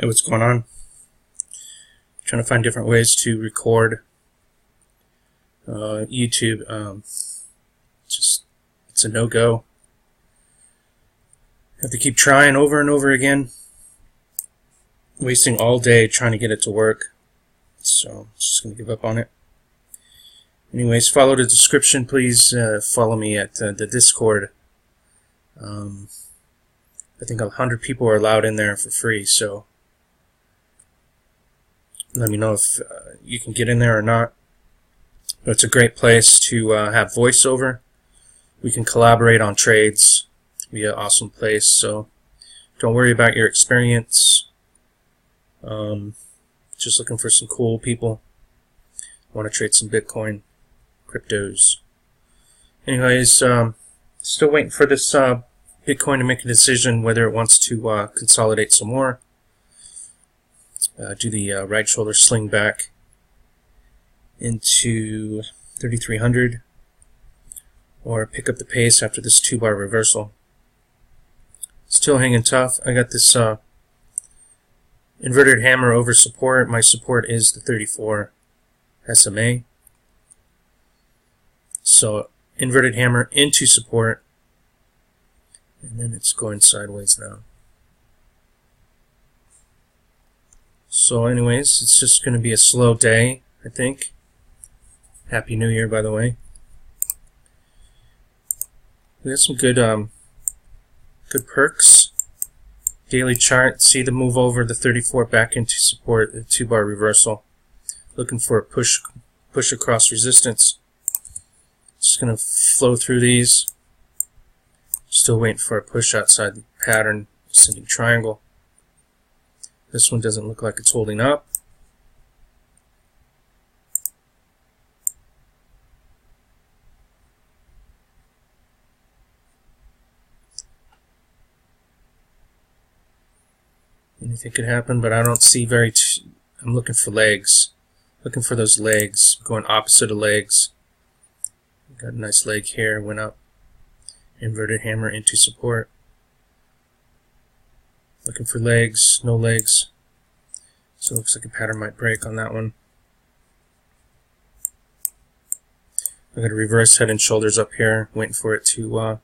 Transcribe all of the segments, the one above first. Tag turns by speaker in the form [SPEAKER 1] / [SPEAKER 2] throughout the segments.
[SPEAKER 1] Hey, what's going on? Trying to find different ways to record YouTube. It's a no-go. Have to keep trying over and over again. Wasting all day trying to get it to work. So I'm just going to give up on it. Anyways, follow the description. Please follow me at the Discord. I think 100 people are allowed in there for free, so let me know if you can get in there or not. But it's a great place to have voiceover. We can collaborate on trades. It'll be an awesome place, so don't worry about your experience. Just looking for some cool people. Want to trade some Bitcoin, cryptos. Anyways, still waiting for this Bitcoin to make a decision whether it wants to consolidate some more. Do the right shoulder sling back into 3,300, or pick up the pace after this 2-bar reversal. Still hanging tough. I got this inverted hammer over support. My support is the 34 SMA. So inverted hammer into support, and then it's going sideways now. So anyways, it's just going to be a slow day, I think. Happy New Year, by the way. We got some good perks. Daily chart, see the move over the 34 back into support, the 2-bar reversal. Looking for a push across resistance. Just going to flow through these. Still waiting for a push outside the pattern, ascending triangle. This one doesn't look like it's holding up. Anything could happen, but I don't see I'm looking for legs. Looking for those legs. Going opposite of legs. Got a nice leg here, went up. Inverted hammer into support. Looking for legs, no legs. So it looks like a pattern might break on that one. I got a reverse head and shoulders up here, waiting for it to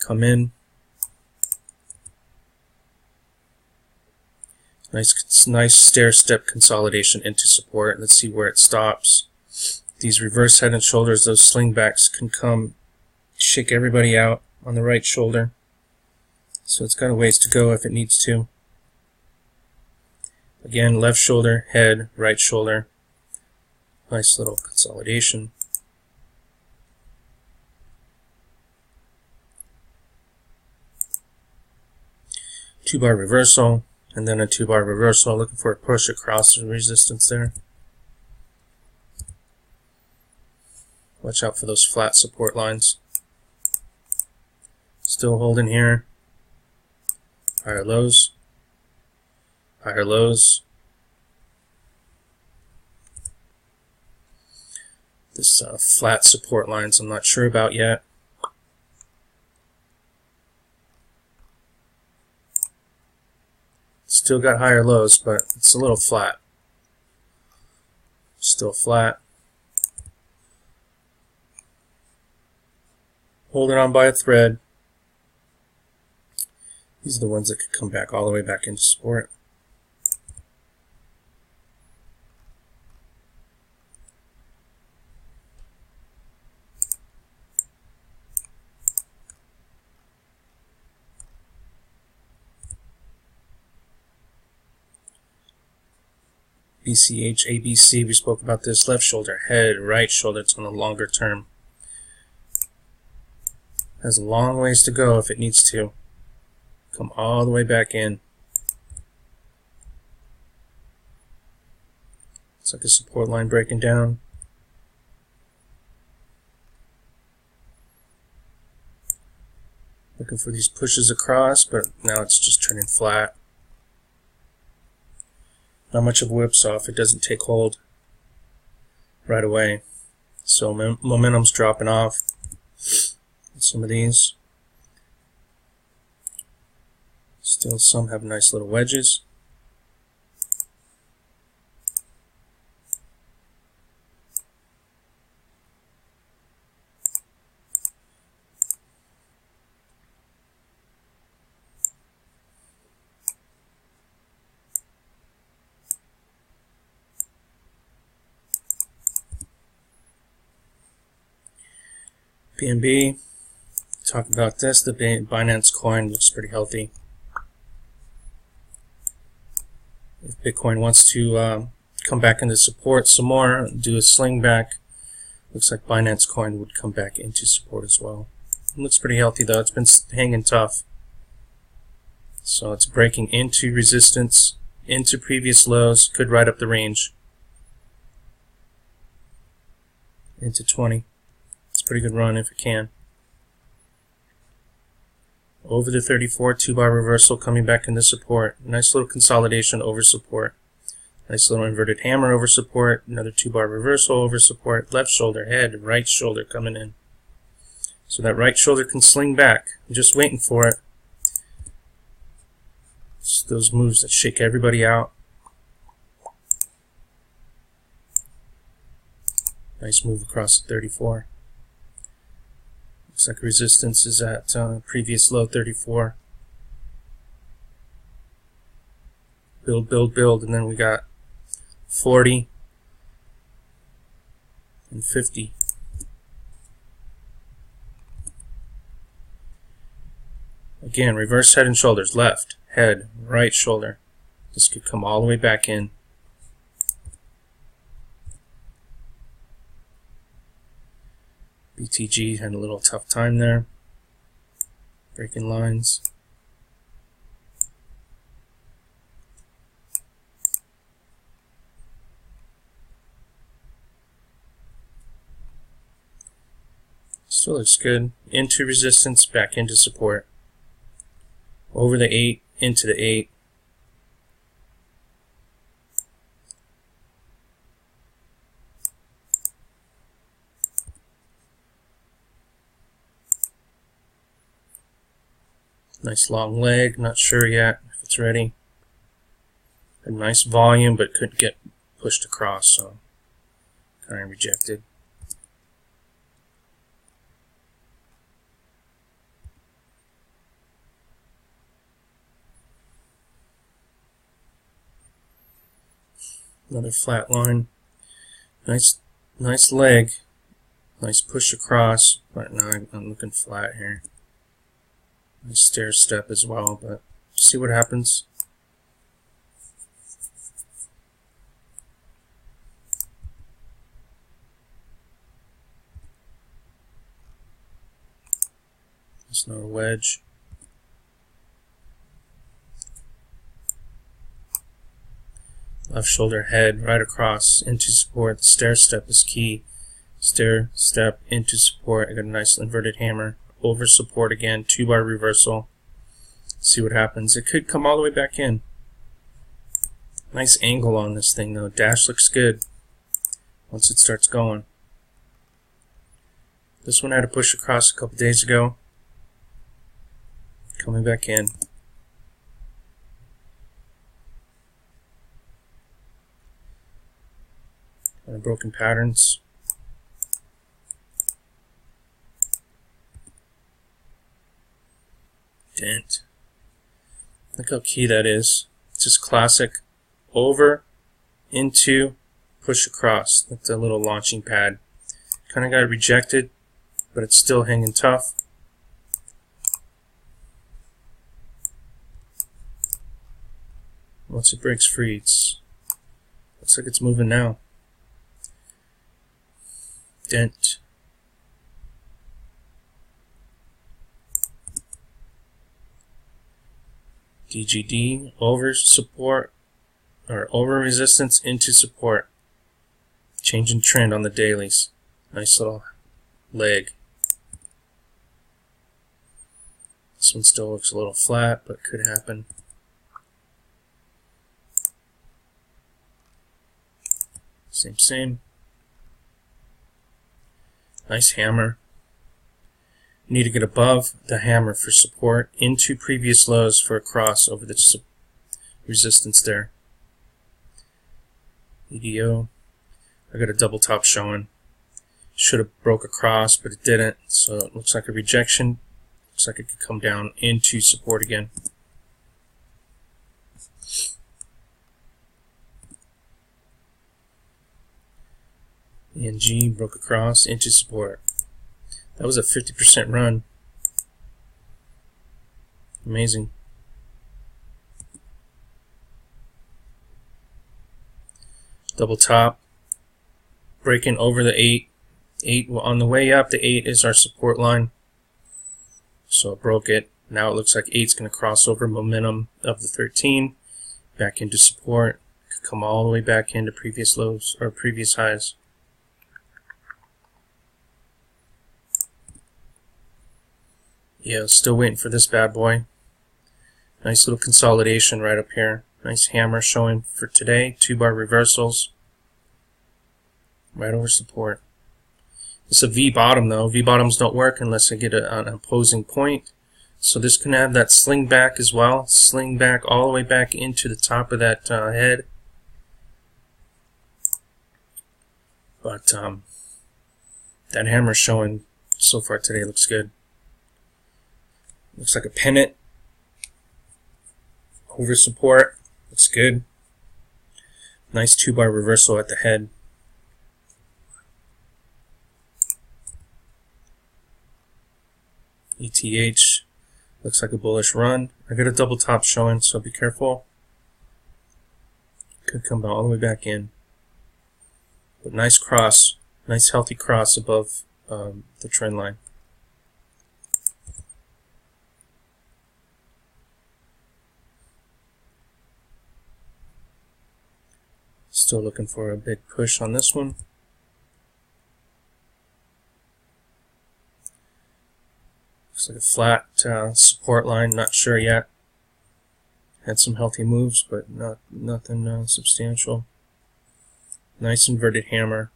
[SPEAKER 1] come in. Nice stair-step consolidation into support. Let's see where it stops. These reverse head and shoulders, those slingbacks can come, shake everybody out on the right shoulder. So it's got a ways to go if it needs to. Again, left shoulder, head, right shoulder. Nice little consolidation. Two-bar reversal, and then a 2-bar reversal. Looking for a push across the resistance there. Watch out for those flat support lines. Still holding here. Higher lows. Higher lows. This flat support lines I'm not sure about yet. Still got higher lows, but it's a little flat. Still flat. Holding on by a thread. These are the ones that could come back all the way back into support. BCH, ABC, we spoke about this. Left shoulder, head, right shoulder. It's on the longer term. Has a long ways to go if it needs to. Come all the way back in. It's like a support line breaking down. Looking for these pushes across, but now it's just turning flat. Not much of a whipsaw if it doesn't take hold right away. So momentum's dropping off. Some of these. Still some have nice little wedges. BNB. Talk about this. The Binance coin looks pretty healthy. If Bitcoin wants to come back into support some more, do a sling back, looks like Binance coin would come back into support as well. It looks pretty healthy though. It's been hanging tough. So it's breaking into resistance, into previous lows, could ride up the range into 20. It's a pretty good run if it can. Over the 34, 2-bar reversal coming back into support. Nice little consolidation over support. Nice little inverted hammer over support. Another 2-bar reversal over support. Left shoulder, head, right shoulder coming in. So that right shoulder can sling back. I'm just waiting for it. It's those moves that shake everybody out. Nice move across the 34. Looks like resistance is at previous low 34. Build, build, build, and then we got 40 and 50. Again, reverse head and shoulders. Left, head, right shoulder. This could come all the way back in. BTG had a little tough time there. Breaking lines. Still looks good. Into resistance, back into support. Over the 8, into the 8. Nice long leg, not sure yet if it's ready. A nice volume, but couldn't get pushed across, so kind of rejected. Another flat line. Nice leg. Nice push across, but now I'm looking flat here. Nice stair step as well, but see what happens. There's another wedge. Left shoulder, head, right across into support. The stair step is key. Stair step into support. I got a nice inverted hammer. Over support again, 2-bar reversal. See what happens. It could come all the way back in. Nice angle on this thing though. Dash looks good once it starts going. This one I had to push across a couple days ago. Coming back in. Kind of broken patterns. Dent. Look how key that is. It's just classic. Over, into, push across. That's a little launching pad. Kind of got rejected, but it's still hanging tough. Once it breaks free, looks like it's moving now. Dent. DGD, over support, or over resistance into support. Changing trend on the dailies. Nice little leg. This one still looks a little flat, but could happen. Same. Nice hammer. You need to get above the hammer for support, into previous lows for a cross over the resistance there. EDO. I got a double top showing. Should have broke across, but it didn't, so it looks like a rejection. Looks like it could come down into support again. ENG broke across into support. That was a 50% run. Amazing. Double top, breaking over the 8. 8 on the way up. The 8 is our support line, so it broke it. Now it looks like 8's going to cross over momentum of the 13 back into support. Could come all the way back into previous lows or previous highs. Yeah, still waiting for this bad boy. Nice little consolidation right up here. Nice hammer showing for today. 2-bar reversals. Right over support. It's a V bottom though. V bottoms don't work unless I get an opposing point. So this can have that sling back as well. Sling back all the way back into the top of that head. But that hammer showing so far today looks good. Looks like a pennant. Over support. Looks good. Nice 2-bar reversal at the head. ETH looks like a bullish run. I got a double top showing, so be careful. Could come all the way back in. But nice cross. Nice healthy cross above the trend line. Still looking for a big push on this one. Looks like a flat support line, not sure yet. Had some healthy moves, but nothing substantial. Nice inverted hammer.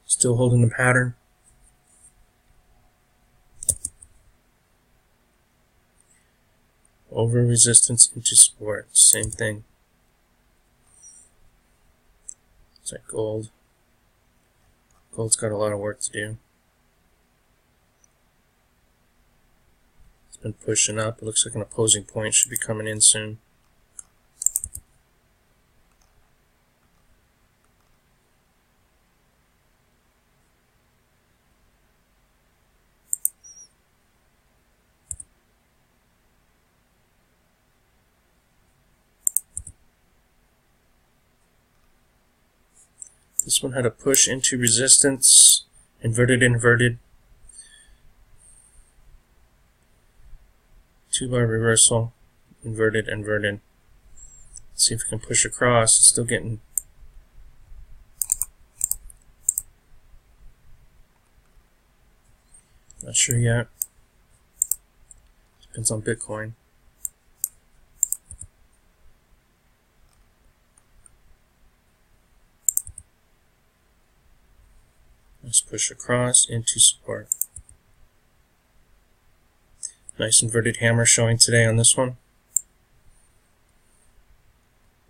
[SPEAKER 1] Still holding the pattern. Over resistance into support, same thing. It's like gold. Gold's got a lot of work to do. It's been pushing up. It looks like an opposing point should be coming in soon. This one had a push into resistance, inverted, 2-bar reversal, inverted. Let's see if we can push across. It's still getting not sure yet. Depends on Bitcoin. Let's push across into support. Nice inverted hammer showing today on this one.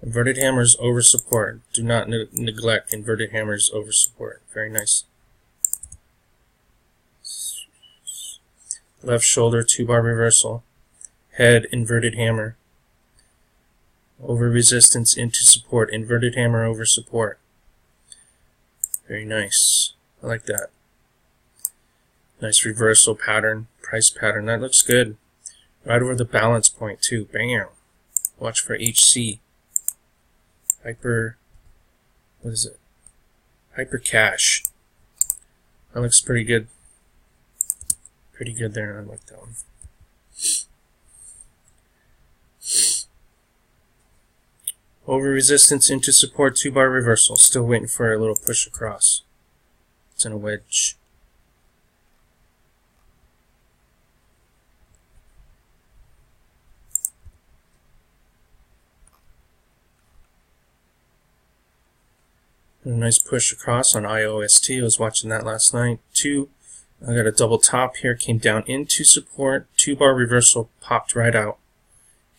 [SPEAKER 1] Inverted hammers over support. Do not neglect inverted hammers over support. Very nice. Left shoulder 2-bar reversal. Head inverted hammer. Over resistance into support. Inverted hammer over support. Very nice. I like that. Nice reversal pattern, price pattern. That looks good. Right over the balance point too. Bam. Watch for HC. Hyper. What is it? Hyper cash. That looks pretty good. Pretty good there. I like that one. Over resistance into support 2-bar reversal. Still waiting for a little push across. It's in a wedge. A nice push across on IOST. I was watching that last night. 2. I got a double top here. Came down into support. 2-bar reversal. Popped right out.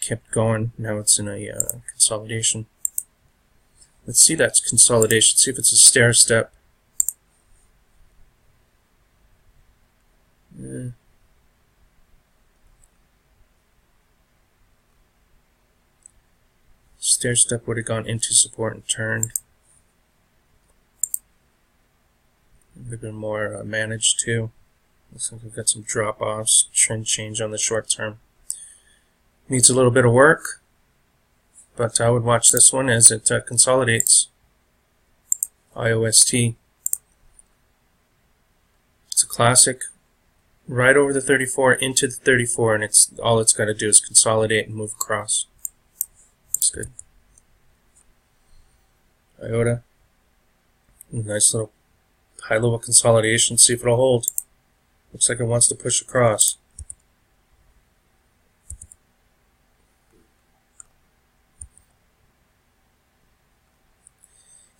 [SPEAKER 1] Kept going. Now it's in a consolidation. Let's see that consolidation. See if it's a stair step. Stair step would have gone into support and turned. Would have been more managed too. Looks like we've got some drop-offs, trend change on the short term. Needs a little bit of work, but I would watch this one as it consolidates. IOST. It's a classic. Right over the 34 into the 34, and all it's got to do is consolidate and move across. That's good. IOTA. Nice little high-level consolidation. See if it'll hold. Looks like it wants to push across.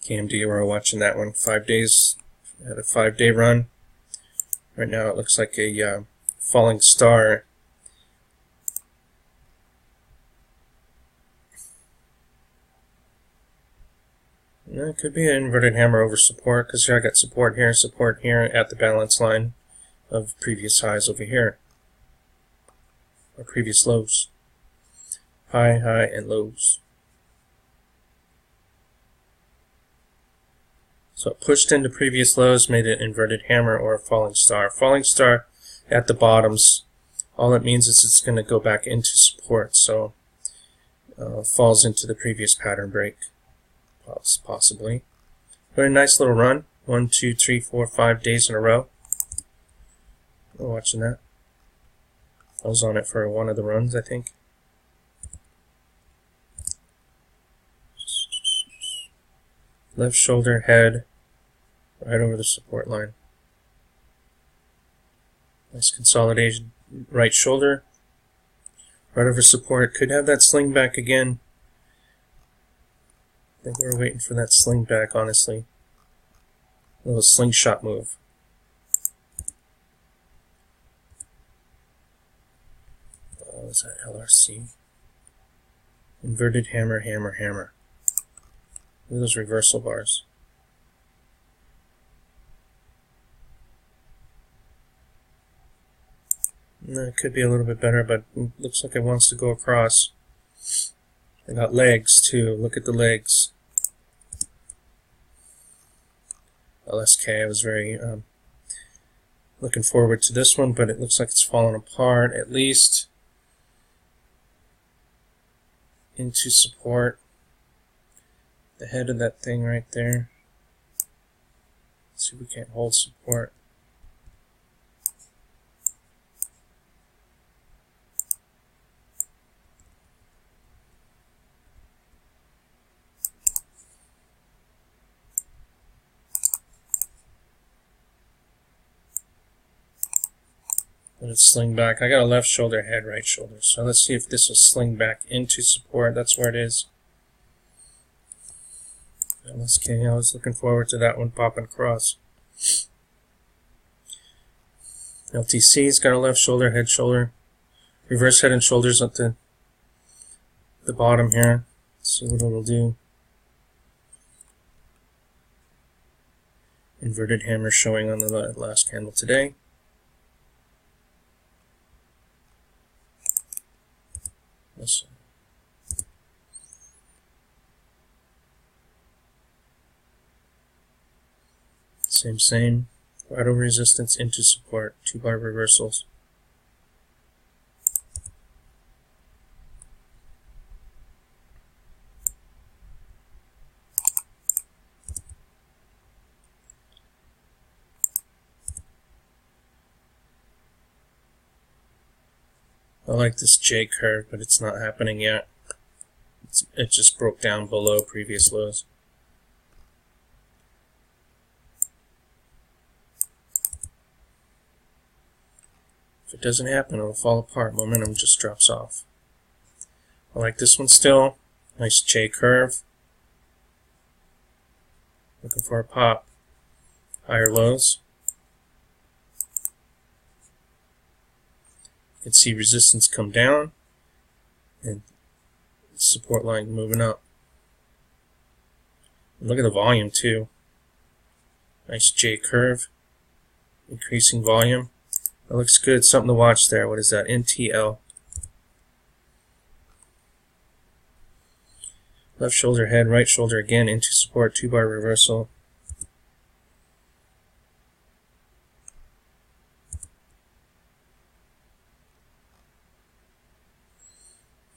[SPEAKER 1] KMD, we're watching that one. 5 days. Had a 5-day run. Right now it looks like a falling star. It could be an inverted hammer over support, because I got support here at the balance line of previous highs over here, or previous lows. High, and lows. So it pushed into previous lows, made an inverted hammer or a falling star. Falling star at the bottoms, all it means is it's going to go back into support, so falls into the previous pattern break, possibly. But a nice little run, 1, 2, 3, 4, 5 days in a row. We're watching that. I was on it for one of the runs, I think. Left shoulder, head, right over the support line. Nice consolidation. Right shoulder, right over support. Could have that sling back again. I think we're waiting for that sling back, honestly. A little slingshot move. Oh, is that LRC? Inverted hammer, hammer, hammer. Look at those reversal bars. It could be a little bit better, but it looks like it wants to go across. They got legs too. Look at the legs. LSK, I was very looking forward to this one, but it looks like it's falling apart, at least into support. The head of that thing right there. Let's see if we can't hold support. Let it sling back. I got a left shoulder, head, right shoulder. So let's see if this will sling back into support. That's where it is. LSK, I was looking forward to that one popping across. LTC's got a left shoulder, head, shoulder. Reverse head and shoulders at the bottom here. Let's see what it'll do. Inverted hammer showing on the last candle today. Listen. Same. Right over resistance into support. 2-bar reversals. I like this J curve, but it's not happening yet. It just broke down below previous lows. If it doesn't happen, it'll fall apart. Momentum just drops off. I like this one still. Nice J curve. Looking for a pop. Higher lows. You can see resistance come down and support line moving up. Look at the volume too. Nice J curve. Increasing volume. That looks good. Something to watch there. What is that? NTL. Left shoulder, head, right shoulder again into support. 2-bar reversal.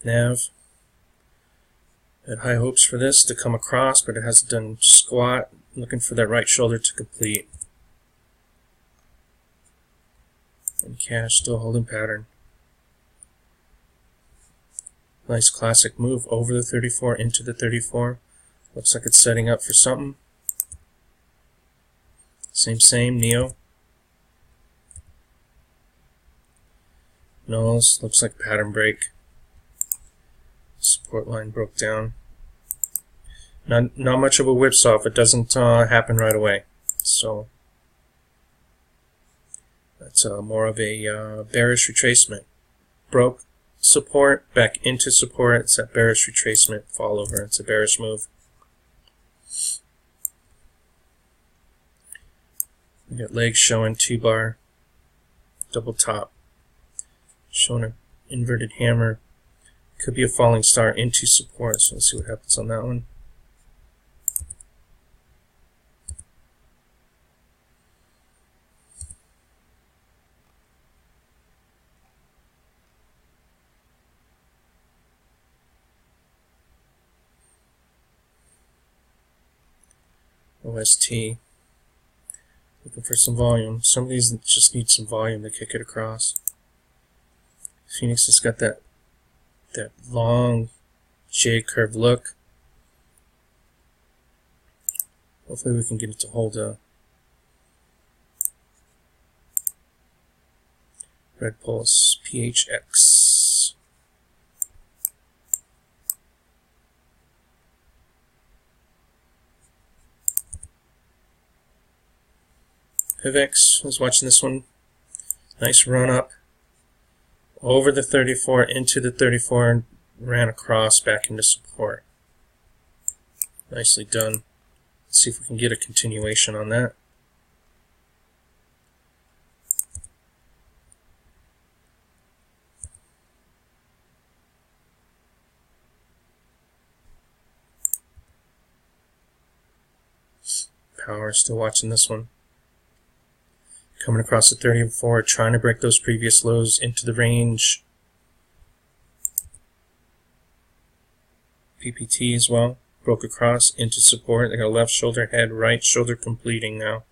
[SPEAKER 1] Nav. Had high hopes for this to come across, but it hasn't done squat. Looking for that right shoulder to complete. And cash still holding pattern. Nice classic move over the 34 into the 34. Looks like it's setting up for something. Same, Neo. Nose, looks like pattern break. Support line broke down. Not much of a whipsaw if it doesn't happen right away. So that's more of a bearish retracement. Broke support, back into support. It's that bearish retracement, fall over. It's a bearish move. We got legs showing 2-bar, double top, showing an inverted hammer. Could be a falling star into support, so let's see what happens on that one. OST. Looking for some volume. Some of these just need some volume to kick it across. Phoenix has got that long J curve look. Hopefully we can get it to hold a Red Pulse PHX. PivX was watching this one. Nice run up over the 34 into the 34 and ran across back into support. Nicely done. Let's see if we can get a continuation on that. Power still watching this one. Coming across the 34, trying to break those previous lows into the range. PPT as well. Broke across into support. They got left shoulder, head, right shoulder completing now.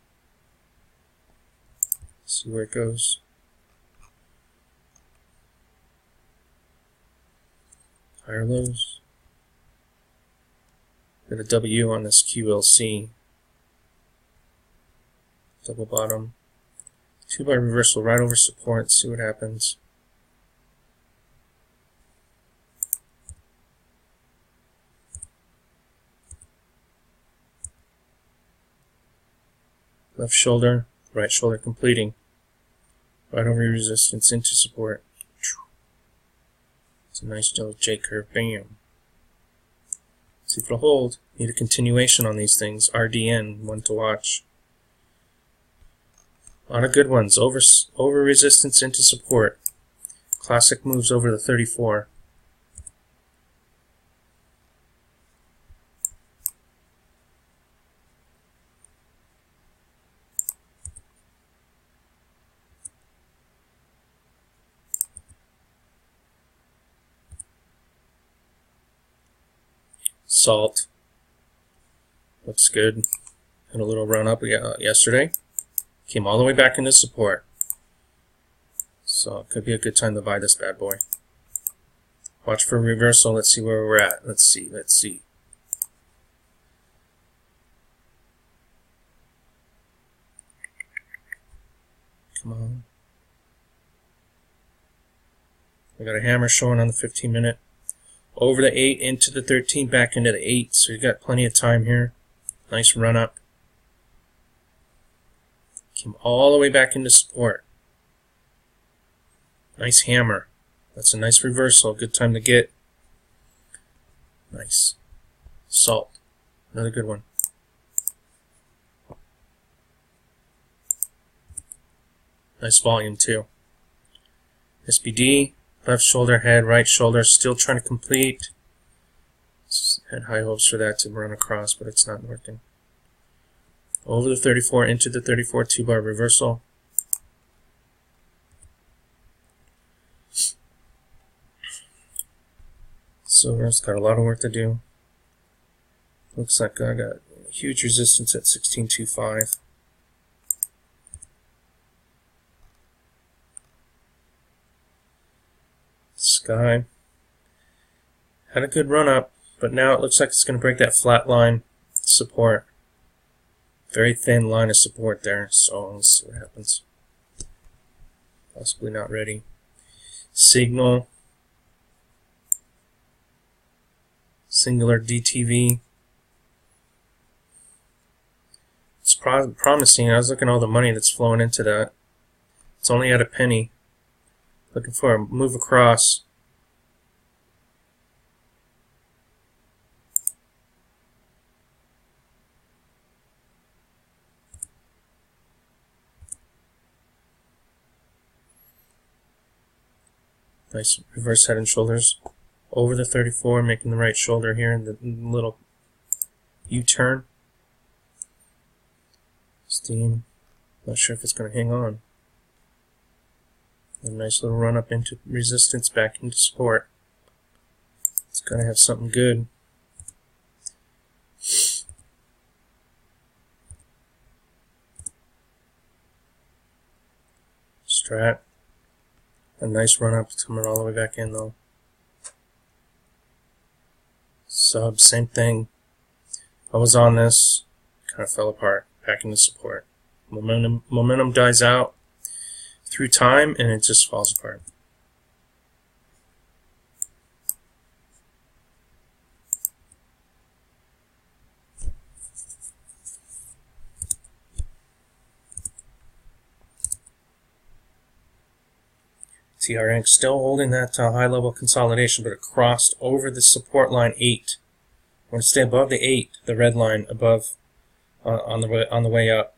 [SPEAKER 1] See where it goes. Higher lows. Got a W on this QLC. Double bottom. 2-bar reversal right over support. See what happens. Left shoulder, right shoulder completing. Right over resistance into support. It's a nice little J curve. Bam. See if it'll hold. Need a continuation on these things. RDN, one to watch. A lot of good ones. Over resistance into support. Classic moves over the 34. Salt. Looks good. Had a little run up yesterday. Came all the way back into support. So it could be a good time to buy this bad boy. Watch for reversal. Let's see where we're at. Let's see. Come on. We got a hammer showing on the 15-minute. Over the 8 into the 13, back into the 8. So you got plenty of time here. Nice run up. Came all the way back into support. Nice hammer. That's a nice reversal. Good time to get. Nice. Salt. Another good one. Nice volume too. SBD. Left shoulder, head, right shoulder. Still trying to complete. Had high hopes for that to run across, but it's not working. Over the 34 into the 34, 2-bar reversal. Silver's got a lot of work to do. Looks like I got huge resistance at 16.25. Sky had a good run up, but now it looks like it's going to break that flat line support. Very thin line of support there, so let's see what happens. Possibly not ready. Signal. Singular DTV. It's promising. I was looking at all the money that's flowing into that. It's only at a penny. Looking for a move across. Nice reverse head and shoulders over the 34, making the right shoulder here in the little U-turn. Steam. Not sure if it's going to hang on. A nice little run up into resistance, back into support. It's got to have something good. Strat. A nice run up, coming all the way back in though. Sub, same thing. I was on this, kind of fell apart, back into support. Momentum dies out through time and it just falls apart. TRX still holding that high level consolidation, but it crossed over the support line 8. I want to stay above the 8, the red line above on the way up.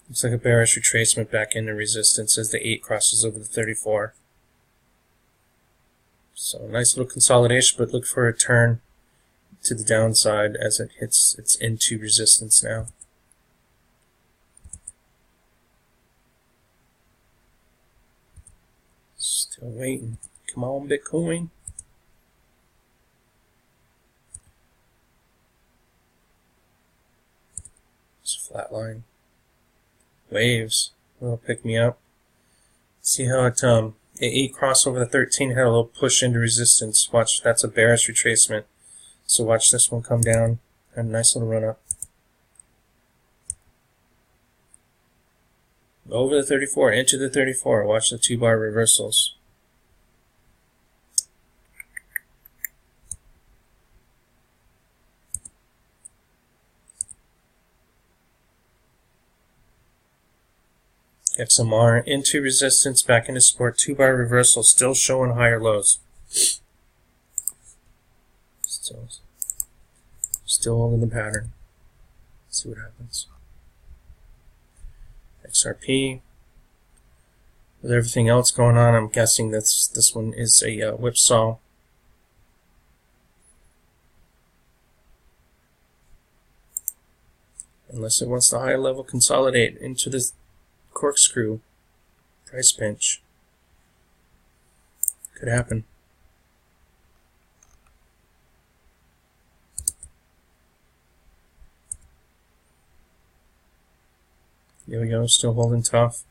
[SPEAKER 1] Looks like a bearish retracement back into resistance as the 8 crosses over the 34. So nice little consolidation, but look for a turn to the downside as it hits its into resistance now. Still waiting. Come on, Bitcoin. It's a flat line. Waves. A little pick me up. See how it 8 crossed over the 13, had a little push into resistance. Watch, that's a bearish retracement. So watch this one come down, and a nice little run up. Over the 34, into the 34. Watch the 2-bar reversals. XMR into resistance, back into support. 2-bar reversal, still showing higher lows. Still holding the pattern. Let's see what happens. XRP. With everything else going on, I'm guessing this one is a whipsaw. Unless it wants to high level consolidate into this corkscrew price pinch. Could happen. Yo-yo still holding tough.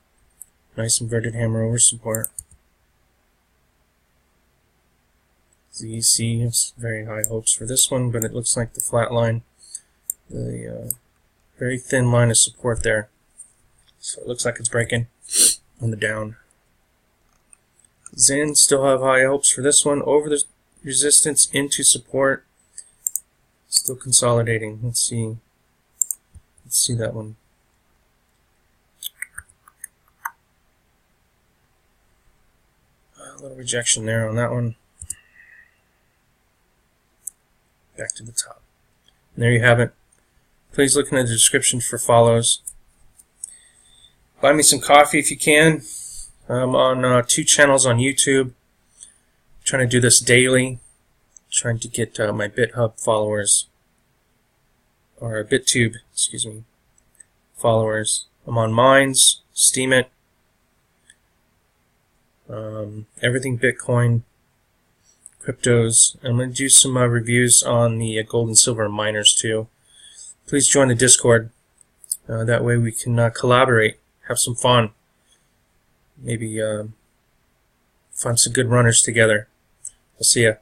[SPEAKER 1] Nice inverted hammer over support. ZEC has very high hopes for this one, but it looks like the flat line, the very thin line of support there. So it looks like it's breaking on the down. Zen still have high hopes for this one. Over the resistance into support. Still consolidating. Let's see that one. A little rejection there on that one. Back to the top. And there you have it. Please look in the description for follows. Buy me some coffee if you can. I'm on 2 channels on YouTube. I'm trying to do this daily. Trying to get my BitHub followers, or BitTube, excuse me, followers. I'm on Mines, Steam It, everything Bitcoin, cryptos. I'm going to do some reviews on the gold and silver miners too. Please join the Discord. That way we can collaborate, have some fun, maybe find some good runners together. I'll see ya.